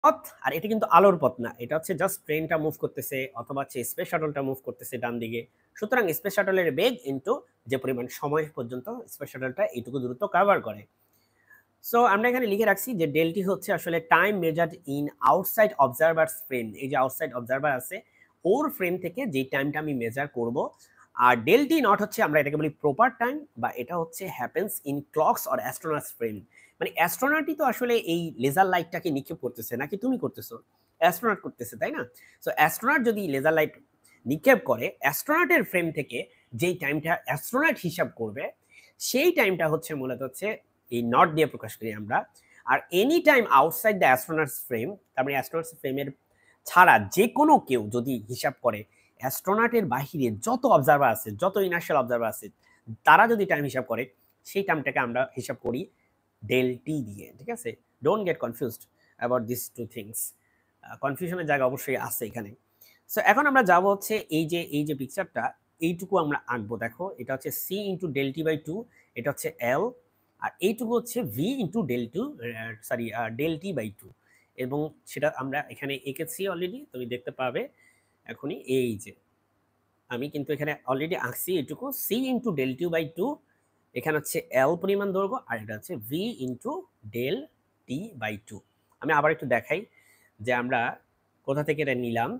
পথ, আর এটা কিন্তু আলোর পথ না, এটা হচ্ছে জাস্ট ট্রেনটা মুভ করতেছে অথবা হচ্ছে স্পেস শাটলটা মুভ করতেছে ডান দিকে। সুতরাং স্পেস শাটলের বেগ ইনটু যে পরিমাণ সময় পর্যন্ত স্পেস শাটলটা এইটুকু দূরত্ব কভার করে। সো আমরা এখানে লিখে রাখছি যে ডেলটি হচ্ছে আসলে time measured in outside observers frame. এই যে আউটসাইড অবজারভার আছে ওর ফ্রেম থেকে যে টাইমটা আমি মেজার করব। আর ডেলটি নট হচ্ছে আমরা এটাকে বলি প্রপার টাইম, বা এটা হচ্ছে happens in clocks or astronauts frame. মানে অ্যাস্ট্রোনটই তো আসলে এই লেজার লাইটটাকে নিক্ষেপ করতেছে, নাকি তুমি করতেছো? অ্যাস্ট্রোনট করতেছে, তাই না? সো অ্যাস্ট্রোনট যদি লেজার লাইট নিক্ষেপ করে, অ্যাস্ট্রোনটের ফ্রেম থেকে যেই টাইমটা অ্যাস্ট্রোনট হিসাব করবে সেই টাইমটা হচ্ছে মূলত হচ্ছে এই নট দিয়ে প্রকাশ করি আমরা। আর any time outside the astronauts frame, তার মানে অ্যাস্ট্রোনটস ফ্রেমের ছাড়া যে কোনো কেউ যদি হিসাব করে, অ্যাস্ট্রোনটের বাহিরে যত অবজারভার আছে, যত ইনার্শিয়াল অবজারভার আছে, তারা যদি টাইম হিসাব করে, সেই টাইমটাকে আমরা হিসাব করি ডেল টি দিয়ে। ঠিক আছে, don't get confused about this two things. কনফিউশনের জায়গা অবশ্যই আছে এখানে। সো এখন আমরা যাব হচ্ছে এই যে পিকচারটা, এইটুকু আমরা আঁকবো। দেখো, এটা হচ্ছে C into del T by two, এটা হচ্ছে এল, আর এইটুকু হচ্ছে V into del two, sorry del T by two. এবং সেটা আমরা এখানে এঁকেছি অলরেডি, তুমি দেখতে পাবে এখনই। এই যে আমি কিন্তু এখানে অলরেডি আঁকছি এটুকু, C into del T by two, এখানে হচ্ছে এল পরিমাণ দৈর্ঘ্য, আর এটা হচ্ছে V into del T by two. আমি আবার একটু দেখাই যে আমরা কোথা থেকে এটা নিলাম।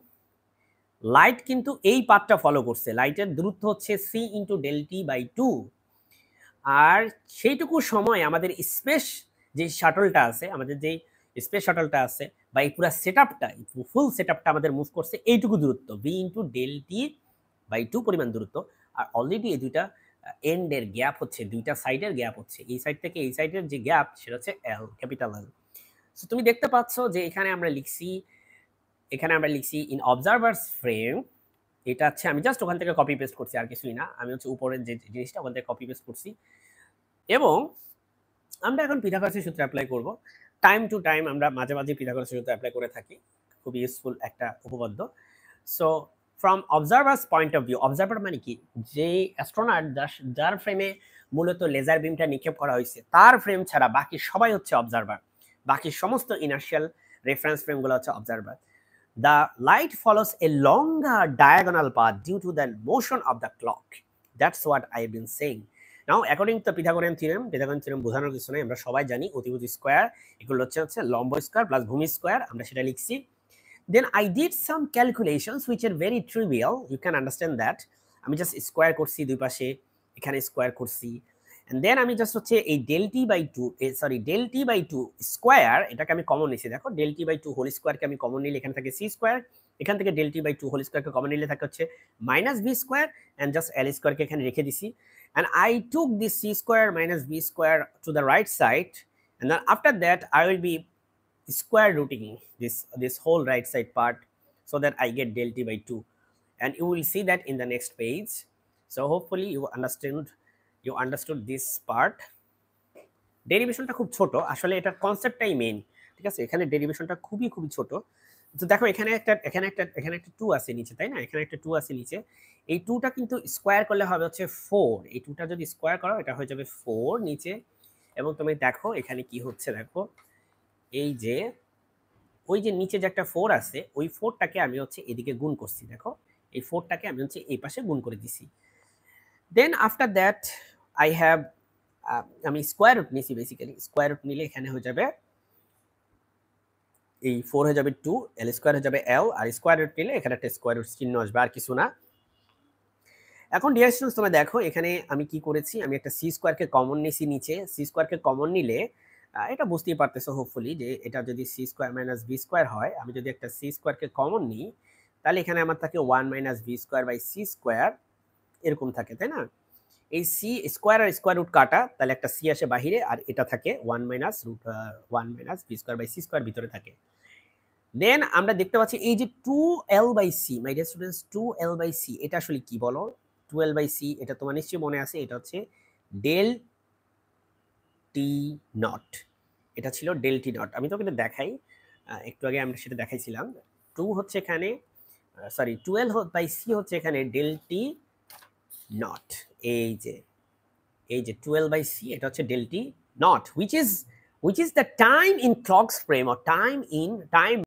লাইট কিন্তু এই পাথটা ফলো করছে, লাইটের দূরত্ব হচ্ছে C into del T by two. আর সেইটুকু সময় আমাদের স্পেস যে শাটলটা আছে, আমাদের যে স্পেস শাটলটা আছে, বা এই পুরো সেটআপটা, ফুল সেটআপটা আমাদের মুভ করছে এইটুকু দূরত্ব, V into del T by two পরিমাণ দূরত্ব। আর অলরেডি এই দুইটা এন্ডের গ্যাপ হচ্ছে, দুইটা সাইডের গ্যাপ হচ্ছে, এই সাইড থেকে এই সাইডের যে গ্যাপ সেটা হচ্ছে এল, ক্যাপিটাল এল। সো তুমি দেখতে পাচ্ছ যে এখানে আমরা লিখছি ইন অবজারভার্স ফ্রেম। এটা হচ্ছে আমি জাস্ট ওখান থেকে কপি পেস্ট করছি, আর কিছুই না। আমি হচ্ছে উপরের যে জিনিসটা ওখান থেকে কপি পেস্ট করছি। এবং আমরা এখন পিথাগোরাসের সূত্র অ্যাপ্লাই করব। টাইম টু টাইম আমরা মাঝে মাঝে পিথাগোরাসের সূত্র অ্যাপ্লাই করে থাকি, খুব ইউজফুল একটা উপপাদ্য। So from observers point of view, observer মানে কি, যে অ্যাস্ট্রোনট যার ফ্রেমে মূলত লেজার বিমটা নিক্ষেপ করা হয়েছে, তার ফ্রেম ছাড়া বাকি সবাই হচ্ছে অবজারভার। বাকি সমস্ত ইনার্শিয়াল রেফারেন্স ফ্রেমগুলো হচ্ছে observer. The light follows a longer diagonal path due to the motion of the clock. That's what I've been saying. Now, according to the Pythagorean theorem বোঝানোর কিছু নাই, আমরা সবাই জানি অতিভুজ স্কয়ার ইকুয়াল হচ্ছে লম্ব স্কয়ার প্লাস ভূমি স্কয়ার, আমরা সেটা লিখছি। Then I did some calculations which are very trivial, you can understand that. আমি জাস্ট স্কয়ার করছি দুই পাশে, এখানে স্কয়ার করছি, এন্ড দেন আমি জাস্ট হচ্ছে এই del T by two, sorry del T by two square, এটাকে আমি কমন নিয়েছি। দেখো, del T by two whole স্কয়ারকে আমি কমন নিলে এখানে থাকে সি স্কয়ার, এখান থেকে del T by two whole স্কয়ারকে কমন নিলে থাকে হচ্ছে minus b square, and just l স্কয়ারকে এখানে রেখে দিছি। And I took this c square minus b square to the right side, and then after that I will be square rooting this whole right side part, so that I get del t by 2, and you will see that in the next page. So hopefully you understood this part. ডেরিভেশনটা খুব ছোট, আসলে এটা কনসেপ্টটাই main. ঠিক আছে, এখানে ডেরিভেশনটা খুবই ছোট। তো দেখো, এখানে একটা 2 আছে নিচে, তাই না? এখানে একটা 2 আছে নিচে। এই 2টা কিন্তু স্কয়ার করলে হবে হচ্ছে 4। এই 2টা যদি স্কয়ার করো, এটা হয়ে যাবে 4 নিচে। এবং তুমি দেখো এখানে কি হচ্ছে, দেখো এই যে ওই যে নিচে যে একটা 4 আছে, ওই 4টাকে আমি হচ্ছে এদিকে গুণ করছি। দেখো, এই 4টাকে আমি হচ্ছে এই পাশে গুণ করে দিছি। Then after that I have, আমি স্কোয়ার রুট নিছি। বেসিক্যালি স্কোয়ার রুট নিলে এখানে হয়ে যাবে এই 4 হয়ে যাবে 2, এল স্কোয়ার হয়ে যাবে এল, আর স্কোয়ার রুট নিলে এখানে একটা স্কোয়ার রুট চিহ্ন আসবে, আর কিছু না। এখন ডিয়ার স্টুডেন্টস, তোমরা দেখো এখানে আমি কি করেছি, আমি একটা সি স্কোয়ারকে কমন নিছি নিচে। সি স্কোয়ারকে কমন নিলে এটা বুঝতেই পারতেছো হোপফুলি, যে এটা যদি C square minus B square হয়, আমি যদি একটা সি স্কোয়ারকে কমন নিই, তাহলে এখানে আমার থাকে 1 minus B square by C square, এরকম থাকে, তাই না? এই সি স্কোয়ার আর স্কোয়ার রুট কাটা, তাহলে একটা সি আসে বাহিরে, আর এটা থাকে 1 minus B square by C square ভিতরে থাকে। দেন আমরা দেখতে পাচ্ছি এই যে 2l by C, my dear students, 2l by C এটা আসলে কি বলো? 2l বাই সি, এটা তোমার নিশ্চয়ই মনে আছে, এটা হচ্ছে ডেল টি নট। এটা ছিল ডেল টি নট। আমি তোকে দেখাই, একটু আগে আমরা সেটা দেখাইছিলাম। 2 হচ্ছে এখানে, সরি 12 বাই সি হচ্ছে এখানে ডেল টি নট। এই যে 12 বাই সি, এটা হচ্ছে del T not, which is which is the time in clock's frame or time